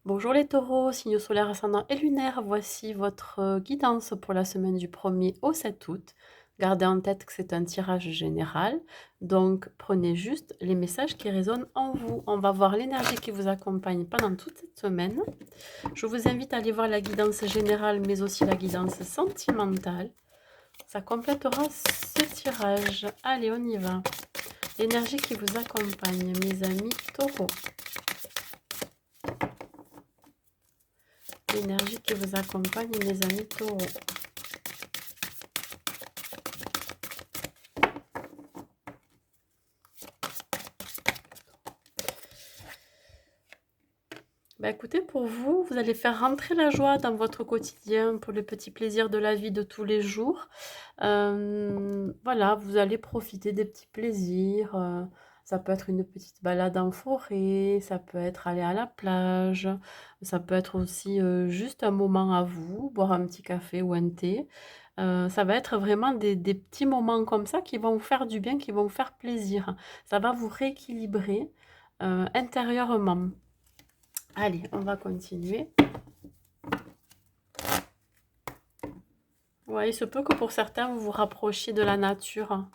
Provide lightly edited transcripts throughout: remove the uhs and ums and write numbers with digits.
Bonjour les taureaux, signe solaire, ascendant et lunaire, voici votre guidance pour la semaine du 1er au 7 août. Gardez en tête que c'est un tirage général, donc prenez juste les messages qui résonnent en vous. On va voir l'énergie qui vous accompagne pendant toute cette semaine. Je vous invite à aller voir la guidance générale, mais aussi la guidance sentimentale. Ça complétera ce tirage. Allez, on y va. L'énergie qui vous accompagne, mes amis taureaux. L'énergie qui vous accompagne, mes amis taureaux. Bah écoutez, pour vous, vous allez faire rentrer la joie dans votre quotidien pour le petit plaisir de la vie de tous les jours. Voilà, vous allez profiter des petits plaisirs. Ça peut être une petite balade en forêt, ça peut être aller à la plage, ça peut être aussi juste un moment à vous, boire un petit café ou un thé. Ça va être vraiment des petits moments comme ça qui vont vous faire du bien, qui vont vous faire plaisir. Ça va vous rééquilibrer intérieurement. Allez, on va continuer. Ouais, il se peut que pour certains, vous vous rapprochiez de la nature.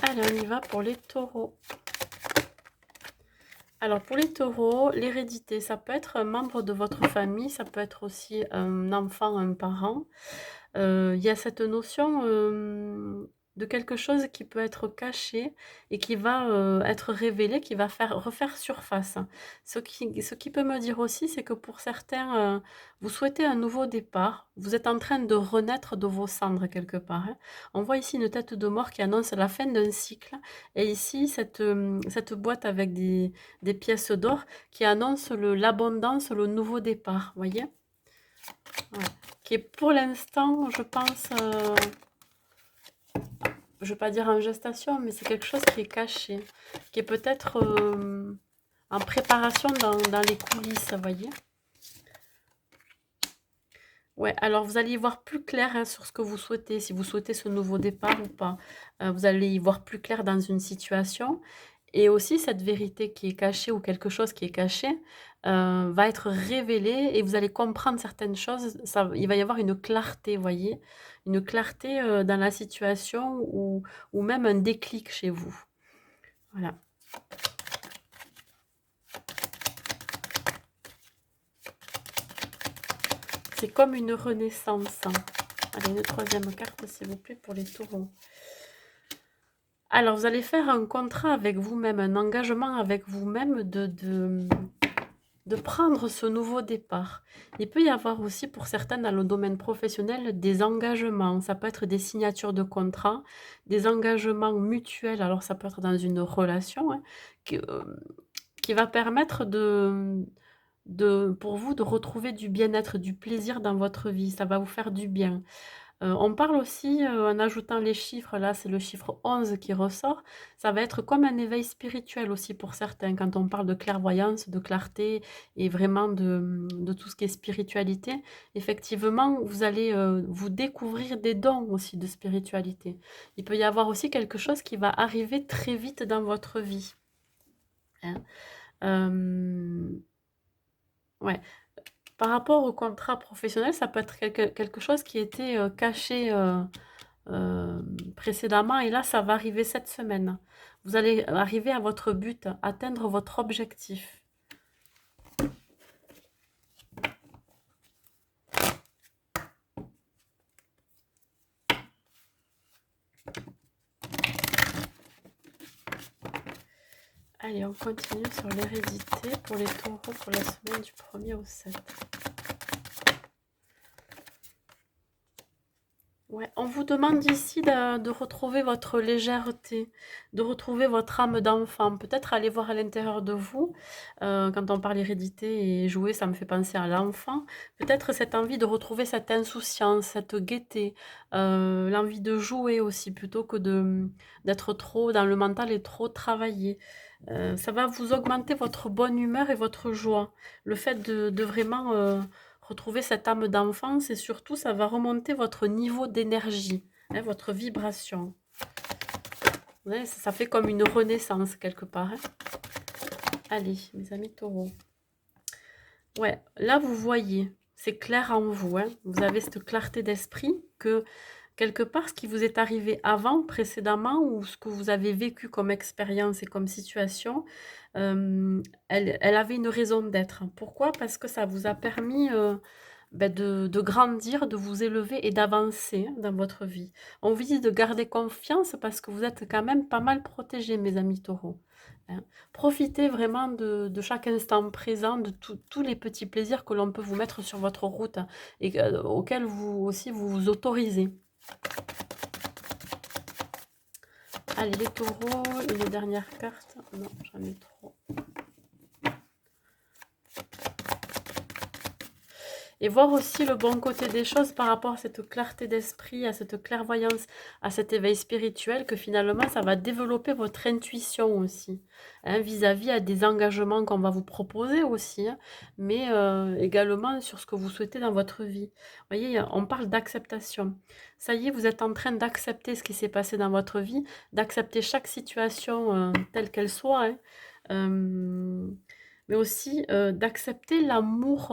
Allez, on y va pour les taureaux. Alors, pour les taureaux, l'hérédité, ça peut être un membre de votre famille, ça peut être aussi un enfant, un parent. Il y a cette notion de quelque chose qui peut être caché et qui va être révélé, qui va refaire surface. Ce qui peut me dire aussi, c'est que pour certains, vous souhaitez un nouveau départ. Vous êtes en train de renaître de vos cendres quelque part, hein. On voit ici une tête de mort qui annonce la fin d'un cycle. Et ici, cette boîte avec des pièces d'or qui annonce l'abondance, le nouveau départ. Vous voyez? Ouais. Qui est pour l'instant, je pense, je ne vais pas dire en gestation, mais c'est quelque chose qui est caché, qui est peut-être en préparation dans les coulisses, vous voyez. Ouais, alors vous allez y voir plus clair hein, sur ce que vous souhaitez, si vous souhaitez ce nouveau départ ou pas. Vous allez y voir plus clair dans une situation. Et aussi, cette vérité qui est cachée ou quelque chose qui est caché va être révélé et vous allez comprendre certaines choses. Ça, il va y avoir une clarté, vous voyez, une clarté dans la situation ou même un déclic chez vous. Voilà. C'est comme une renaissance. Allez, une troisième carte, s'il vous plaît, pour les taureaux. Alors, vous allez faire un contrat avec vous-même, un engagement avec vous-même de prendre ce nouveau départ. Il peut y avoir aussi pour certains dans le domaine professionnel des engagements. Ça peut être des signatures de contrat, des engagements mutuels. Alors, ça peut être dans une relation hein, qui va permettre pour vous de retrouver du bien-être, du plaisir dans votre vie. Ça va vous faire du bien. On parle aussi, en ajoutant les chiffres, là, c'est le chiffre 11 qui ressort. Ça va être comme un éveil spirituel aussi pour certains, quand on parle de clairvoyance, de clarté et vraiment de tout ce qui est spiritualité. Effectivement, vous allez, vous découvrir des dons aussi de spiritualité. Il peut y avoir aussi quelque chose qui va arriver très vite dans votre vie, hein. Ouais. Par rapport au contrat professionnel, ça peut être quelque chose qui était, caché, précédemment et là, ça va arriver cette semaine. Vous allez arriver à votre but, atteindre votre objectif. Allez, on continue sur l'hérédité pour les taureaux pour la semaine du 1er au 7. Ouais, on vous demande ici de retrouver votre légèreté, de retrouver votre âme d'enfant. Peut-être aller voir à l'intérieur de vous. Quand on parle hérédité et jouer, ça me fait penser à l'enfant. Peut-être cette envie de retrouver cette insouciance, cette gaieté, l'envie de jouer aussi, plutôt que d'être trop dans le mental et trop travaillé. Ça va vous augmenter votre bonne humeur et votre joie. Le fait de vraiment retrouver cette âme d'enfance et surtout, ça va remonter votre niveau d'énergie, hein, votre vibration. Ouais, ça fait comme une renaissance quelque part, hein. Allez, mes amis taureaux. Ouais, là, vous voyez, c'est clair en vous, hein. Vous avez cette clarté d'esprit que, quelque part, ce qui vous est arrivé avant, précédemment, ou ce que vous avez vécu comme expérience et comme situation, elle avait une raison d'être. Pourquoi? Parce que ça vous a permis, de grandir, de vous élever et d'avancer, hein, dans votre vie. On vous dit de garder confiance parce que vous êtes quand même pas mal protégés, mes amis taureaux, hein. Profitez vraiment de chaque instant présent, de tous les petits plaisirs que l'on peut vous mettre sur votre route, hein, et auxquels vous aussi vous vous autorisez. Allez, les taureaux, une dernière carte. Non, j'en ai trop. Et voir aussi le bon côté des choses par rapport à cette clarté d'esprit, à cette clairvoyance, à cet éveil spirituel, que finalement, ça va développer votre intuition aussi, hein, vis-à-vis à des engagements qu'on va vous proposer aussi, hein, mais également sur ce que vous souhaitez dans votre vie. Vous voyez, on parle d'acceptation. Ça y est, vous êtes en train d'accepter ce qui s'est passé dans votre vie, d'accepter chaque situation telle qu'elle soit, hein. Euh, mais aussi d'accepter l'amour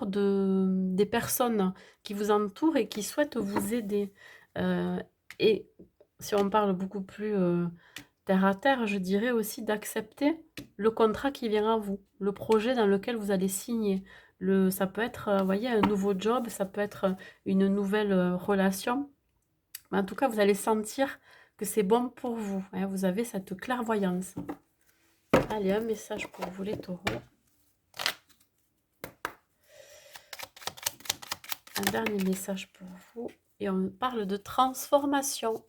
des personnes qui vous entourent et qui souhaitent vous aider. Euh, et si on parle beaucoup plus terre à terre, je dirais aussi d'accepter le contrat qui vient à vous, le projet dans lequel vous allez signer. Ça peut être, vous voyez, un nouveau job, ça peut être une nouvelle relation. Mais en tout cas, vous allez sentir que c'est bon pour vous, hein, vous avez cette clairvoyance. Allez, un message pour vous les taureaux. Un dernier message pour vous. Et on parle de transformation.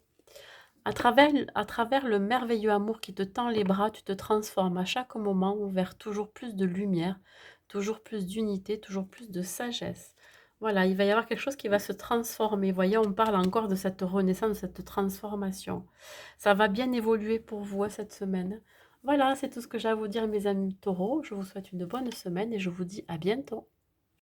À travers le merveilleux amour qui te tend les bras, tu te transformes à chaque moment vers toujours plus de lumière, toujours plus d'unité, toujours plus de sagesse. Voilà, il va y avoir quelque chose qui va se transformer. Voyez, on parle encore de cette renaissance, de cette transformation. Ça va bien évoluer pour vous cette semaine. Voilà, c'est tout ce que j'ai à vous dire, mes amis taureaux. Je vous souhaite une bonne semaine et je vous dis à bientôt.